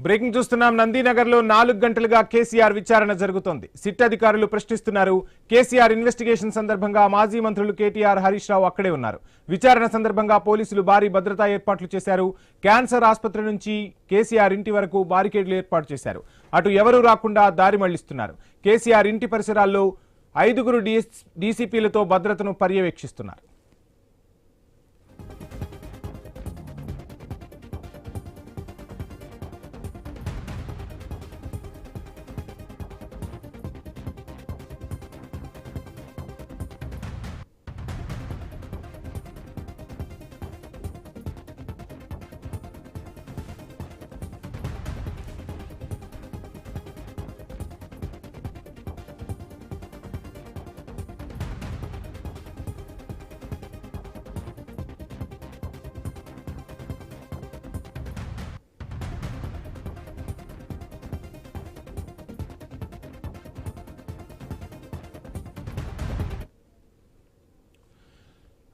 Breaking చూస్తున్నాం. నందీనగర్లో 4 గంటలుగా కేసీఆర్ విచారణ జరుగుతోంది. సిట్ అధికారులు ప్రశ్నిస్తున్నారు. కేసీఆర్ ఇన్వెస్టిగేషన్ సందర్భంగా మాజీ మంత్రులు కేటీఆర్, హరీష్ రావు అక్కడే ఉన్నారు. విచారణ సందర్భంగా పోలీసులు భారీ భద్రతా ఏర్పాట్లు చేశారు. క్యాన్సర్ ఆసుపత్రి నుంచి కేసీఆర్ ఇంటి వరకు బారికేడ్లు ఏర్పాటు చేశారు. అటు ఎవరూ రాకుండా దారి మళ్లిస్తున్నారు. కేసీఆర్ ఇంటి పరిసరాల్లో 5 డీసీపీలతో భద్రతను పర్యవేక్షిస్తున్నారు.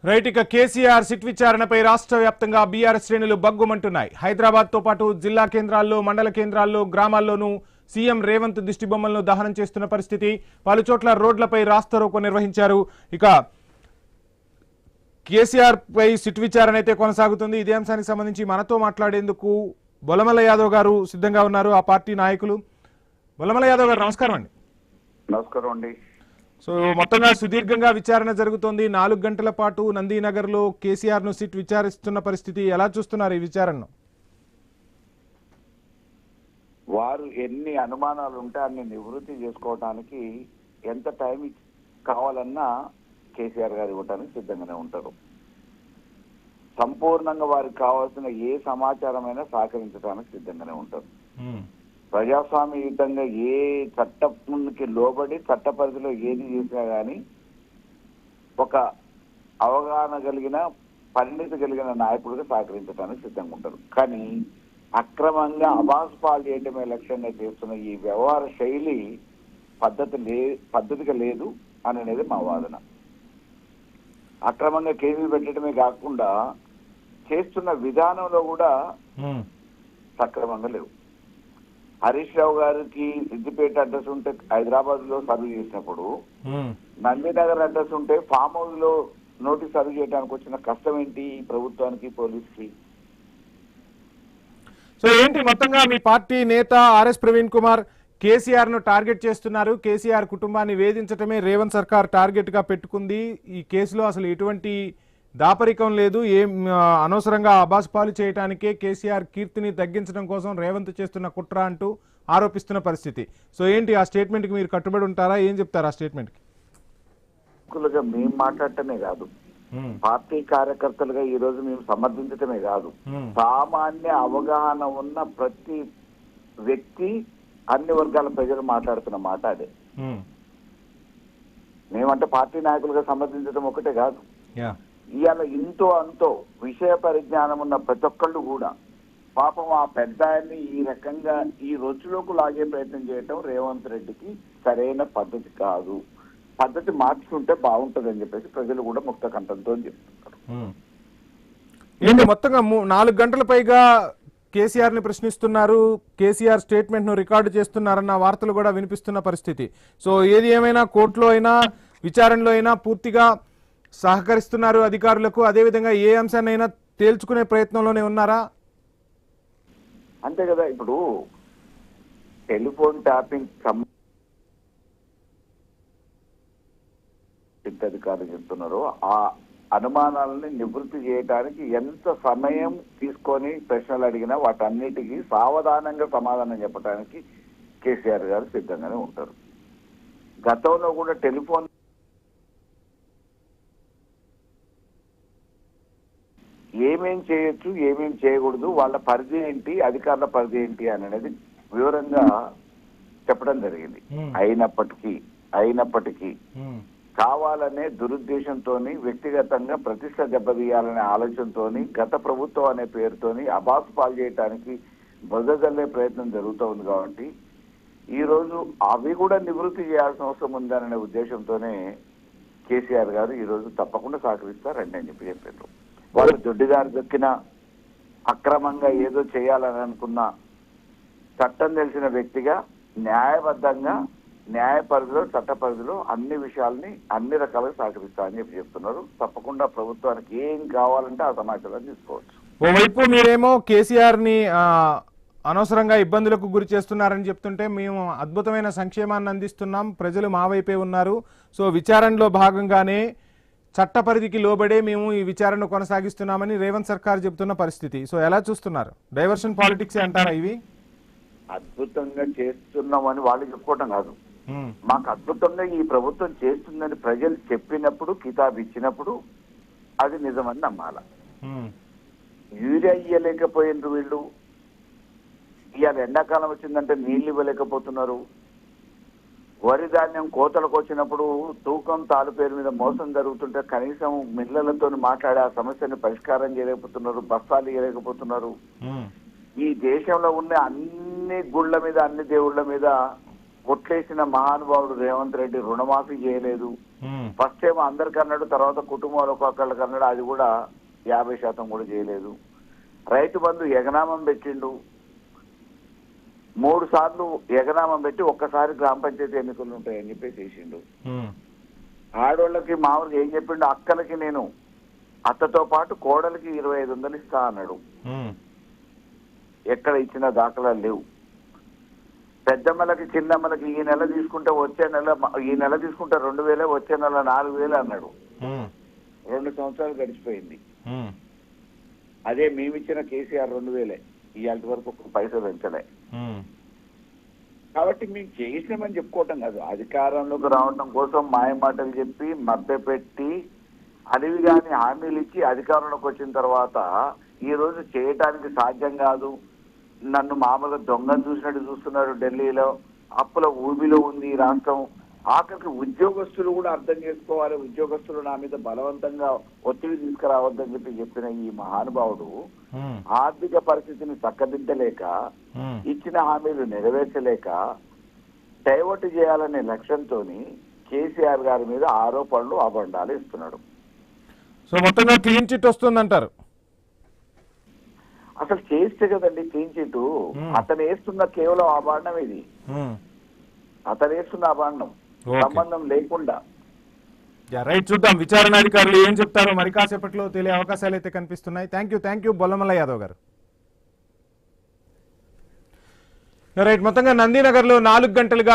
రైట్, ఇక కేసీఆర్ సిట్ విచారణపై రాష్ట్ర వ్యాప్తంగా బీఆర్ఎస్ శ్రేణులు బగ్గుమంటున్నాయి. హైదరాబాద్ తో పాటు జిల్లా కేంద్రాల్లో, మండల కేంద్రాల్లో, గ్రామాల్లోనూ సీఎం రేవంత్ దిష్టి బొమ్మలను దహనం చేస్తున్న పరిస్థితి. పలుచోట్ల రోడ్లపై రాస్తారోకో నిర్వహించారు. ఇక కేసీఆర్ పై సిట్ విచారణ అయితే కొనసాగుతుంది. ఇదే అంశానికి సంబంధించి మనతో మాట్లాడేందుకు బొలమల యాదవ్ గారు సిద్ధంగా ఉన్నారు, ఆ పార్టీ నాయకులు. బొలమల యాదవ్ గారు నమస్కారం అండి. నమస్కారం అండి. సో మొత్తంగా సుదీర్ఘంగా విచారణ జరుగుతోంది. 4 గంటల పాటు నందీనగర్ లో కేసీఆర్ ను సిట్ విచారిస్తున్న పరిస్థితి. ఎలా చూస్తున్నారు ఈ విచారణను? వారు ఎన్ని అనుమానాలు ఉంటే అన్ని నివృత్తి చేసుకోవడానికి ఎంత టైం కావాలన్నా కేసీఆర్ గారు ఇవ్వడానికి సిద్ధంగానే ఉంటారు. సంపూర్ణంగా వారికి కావాల్సిన ఏ సమాచారమైనా సహకరించడానికి సిద్ధంగానే ఉంటారు. ప్రజాస్వామ్యయుతంగా ఏ చట్టానికి లోబడి చట్ట పరిధిలో ఏది చేసినా కానీ ఒక అవగాహన కలిగిన, పరిణితి కలిగిన నాయకుడిగా సహకరించడానికి సిద్ధంగా ఉంటారు. కానీ అక్రమంగా అబాస్ పాలు చేయటమే లక్ష్యంగా చేస్తున్న ఈ వ్యవహార శైలి పద్ధతిగా లేదు అనేది మా వాదన. అక్రమంగా కేసులు పెట్టడమే కాకుండా చేస్తున్న విధానంలో కూడా సక్రమంగా లేవు. హరీష్ రావు గారికి సిద్దిపేట అడ్రస్ ఉంటే హైదరాబాద్ లో సర్వ్ చేసినప్పుడు, నందీనగర్ అడ్రస్ ఉంటే ఫామ్ హౌస్ లో నోటీస్ సర్వ్ చేయడానికి వచ్చిన కష్టం ఏంటి ప్రభుత్వానికి, పోలీసుకి? సో ఏంటి మొత్తంగా మీ పార్టీ నేత ఆర్ఎస్ ప్రవీణ్ కుమార్ కేసీఆర్ ను టార్గెట్ చేస్తున్నారు. కేసీఆర్ కుటుంబాన్ని వేధించటమే రేవంత్ సర్కార్ టార్గెట్ గా పెట్టుకుంది. ఈ కేసులో అసలు ఎటువంటి దాపరికం లేదు. ఏం అనవసరంగా అబాస్పాలు చేయడానికే కేసీఆర్ కీర్తిని తగ్గించడం కోసం రేవంత్ చేస్తున్న కుట్ర అంటూ ఆరోపిస్తున్న పరిస్థితి. సో ఏంటి ఆ స్టేట్మెంట్ కి మీరు కట్టుబడి ఉంటారా? ఏం చెప్తారు ఆ స్టేట్మెంట్ కి? మేము మాట్లాడటమే కాదు, పార్టీ కార్యకర్తలుగా ఈ రోజు మేము సమర్థించటమే కాదు, సామాన్య అవగాహన ఉన్న ప్రతి వ్యక్తి, అన్ని వర్గాల ప్రజలు మాట్లాడుతున్న మాట అదే. మేమంటే పార్టీ నాయకులుగా సమర్థించడం ఒకటే కాదు, ఇవాళ ఇంతో అంతో విషయ పరిజ్ఞానం ఉన్న ప్రతి ఒక్కళ్ళు కూడా పాపం ఆ పెద్ద ఆయన్ని ఈ రకంగా ఈ రొచ్చులోకి లాగే ప్రయత్నం చేయటం రేవంత్ రెడ్డికి సరైన పద్ధతి కాదు. పద్ధతి మార్చుకుంటే బాగుంటది అని చెప్పేసి ప్రజలు కూడా ముక్త కంఠంతో చెప్తున్నారు. ఏంటి మొత్తంగా 4 గంటల పైగా కేసీఆర్ ని ప్రశ్నిస్తున్నారు, కేసీఆర్ స్టేట్మెంట్ ను రికార్డు చేస్తున్నారన్న వార్తలు కూడా వినిపిస్తున్న పరిస్థితి. సో ఏది ఏమైనా కోర్టులో అయినా విచారణలో అయినా పూర్తిగా సహకరిస్తున్నారు అధికారులకు. అదేవిధంగా ఏ అంశాన్నైనా తేల్చుకునే ప్రయత్నంలోనే ఉన్నారా? అంతే కదా. ఇప్పుడు టెలిఫోన్ ట్యాపింగ్ అధికారులు చెప్తున్నారో ఆ అనుమానాలని నివృత్తి చేయడానికి ఎంత సమయం తీసుకొని ప్రశ్నలు అడిగినా వాటన్నిటికీ సావధానంగా సమాధానం చెప్పడానికి కేసీఆర్ గారు సిద్ధంగానే ఉంటారు. గతంలో కూడా టెలిఫోన్ ఏమేం చేయొచ్చు, ఏమేం చేయకూడదు, వాళ్ళ పరిధి ఏంటి, అధికారుల పరిధి ఏంటి అనేది వివరంగా చెప్పడం జరిగింది. అయినప్పటికీ కావాలనే దురుద్దేశంతో, వ్యక్తిగతంగా ప్రతిష్ట దెబ్బతీయాలనే ఆలోచనతో గత ప్రభుత్వం అనే పేరుతోని అబాసు పాలు చేయడానికి బురదజల్లే ప్రయత్నం జరుగుతూ ఉంది. కాబట్టి ఈ రోజు అవి కూడా నివృత్తి చేయాల్సిన అవసరం ఉందనే ఉద్దేశంతోనే కేసీఆర్ గారు ఈ రోజు తప్పకుండా సహకరిస్తారండి అని చెప్పారు. వాళ్ళు దొడ్డిదారి దొక్కిన, అక్రమంగా ఏదో చేయాలని అనుకున్న చట్టం తెలిసిన వ్యక్తిగా న్యాయబద్ధంగా న్యాయ పరిధిలో చట్ట పరిధిలో అన్ని విషయాల్ని అన్ని రకాలుగా సహకరిస్తా అని చెప్పి చెప్తున్నారు. తప్పకుండా ప్రభుత్వానికి ఏం కావాలంటే ఆ సమాచారం తీసుకోవచ్చు. ఓవైపు మీరేమో కేసీఆర్ ని అనవసరంగా ఇబ్బందులకు గురి చేస్తున్నారని చెప్తుంటే మేము అద్భుతమైన సంక్షేమాన్ని అందిస్తున్నాం, ప్రజలు మా వైపే ఉన్నారు, సో విచారణలో భాగంగానే చట్ట పరిధికి లోబడే మేము ఈ విచారణ కొనసాగిస్తున్నామని రేవంత్ సర్కార్ చెబుతున్న పరిస్థితి. సో ఎలా చూస్తున్నారు? డైవర్షన్ పాలిటిక్స్ అంటారా ఇవి? అద్భుతంగా చేస్తున్నామని వాళ్ళు చెప్పుకోవటం కాదు, మాకు అద్భుతంగా ఈ ప్రభుత్వం చేస్తుందని ప్రజలు చెప్పినప్పుడు కితాబ్ ఇచ్చినప్పుడు అది నిజమని నమ్మాల. యూరియా ఇయ్యలేకపోయినారు వీళ్ళు, ఇవాళ ఎండాకాలం వచ్చిందంటే నీళ్లు ఇవ్వలేకపోతున్నారు. వరి ధాన్యం కోతలకు వచ్చినప్పుడు తూకం తాలు పేరు మీద మోసం జరుగుతుంటే కనీసం మిల్లలతో మాట్లాడి ఆ సమస్యని పరిష్కారం చేయలేకపోతున్నారు, బస్తాలు ఇవ్వలేకపోతున్నారు. ఈ దేశంలో ఉన్న అన్ని గుళ్ళ మీద అన్ని దేవుళ్ళ మీద ఒట్లేసిన మహానుభావుడు రేవంత్ రెడ్డి రుణమాఫీ చేయలేదు. ఫస్ట్ ఏమో అందరికి అన్నాడు, తర్వాత కుటుంబాలు ఒక్కొక్కళ్ళకి అన్నాడు, అది కూడా 50% కూడా చేయలేదు. రైతు బంధు ఎగనామం పెట్టిండు, 3 సార్లు ఎగనామం పెట్టి ఒక్కసారి గ్రామ పంచాయతీ ఎన్నికలు ఉంటాయని చెప్పి చేసిండు. ఆడోళ్ళకి మామూలుగా ఏం చెప్పిండు, అక్కలకి నేను అత్తతో పాటు కోడలికి 2500 ఇస్తా అన్నాడు. ఎక్కడ ఇచ్చిన దాఖలాలు లేవు. పెద్దమ్మలకి చిన్నమ్మలకి ఈ నెల తీసుకుంటే వచ్చే నెల, ఈ నెల తీసుకుంటే 2000, వచ్చే నెల 4000 అన్నాడు. 2 సంవత్సరాలు గడిచిపోయింది. అదే మేమిచ్చిన కేసీఆర్ 2000 ఇవాళ వరకు ఒక పైసా పెంచలే. కాబట్టి మేము చేసినామని చెప్పుకోవటం కాదు, అధికారంలోకి రావటం కోసం మాయమాటలు చెప్పి మభ్యపెట్టి అడివి గాని హామీలు ఇచ్చి అధికారంలోకి వచ్చిన తర్వాత ఈ రోజు చేయటానికి సాధ్యం కాదు. నన్ను మామూలుగా దొంగను చూసినట్టు చూస్తున్నారు ఢిల్లీలో, అప్పుల ఊబిలో ఉంది ఈ రాష్ట్రం. ఆఖరికి ఉద్యోగస్తులు కూడా అర్థం చేసుకోవాలి, ఉద్యోగస్తులు నా మీద బలవంతంగా ఒత్తిడి తీసుకురావద్దని చెప్పిన ఈ మహానుభావుడు ఆర్థిక పరిస్థితిని చక్కదిద్దలేక, ఇచ్చిన హామీలు నెరవేర్చలేక డైవర్ట్ చేయాలనే లక్ష్యంతో కేసీఆర్ గారి మీద ఆరోపణలు అబండాలు ఇస్తున్నాడు. సో మొత్తంగా క్లీన్ చిట్ వస్తుందంటారు? అసలు చేస్తే కదండి క్లీన్ చిట్. అతను వేస్తున్న కేవలం అభాండం, ఇది అతను వేస్తున్న అభాండం, సంబంధం లేకుండా. రైట్, చూద్దాం విచారణ అధికారులు ఏం చెప్తారో మరి కాసేపట్లో తెలియ అవకాశాలు అయితే కనిపిస్తున్నాయి. థ్యాంక్ యూ బొల్లమల్ల యాదవ్ గారు. రైట్, మొత్తంగా నందినగర్లో 4 గంటలుగా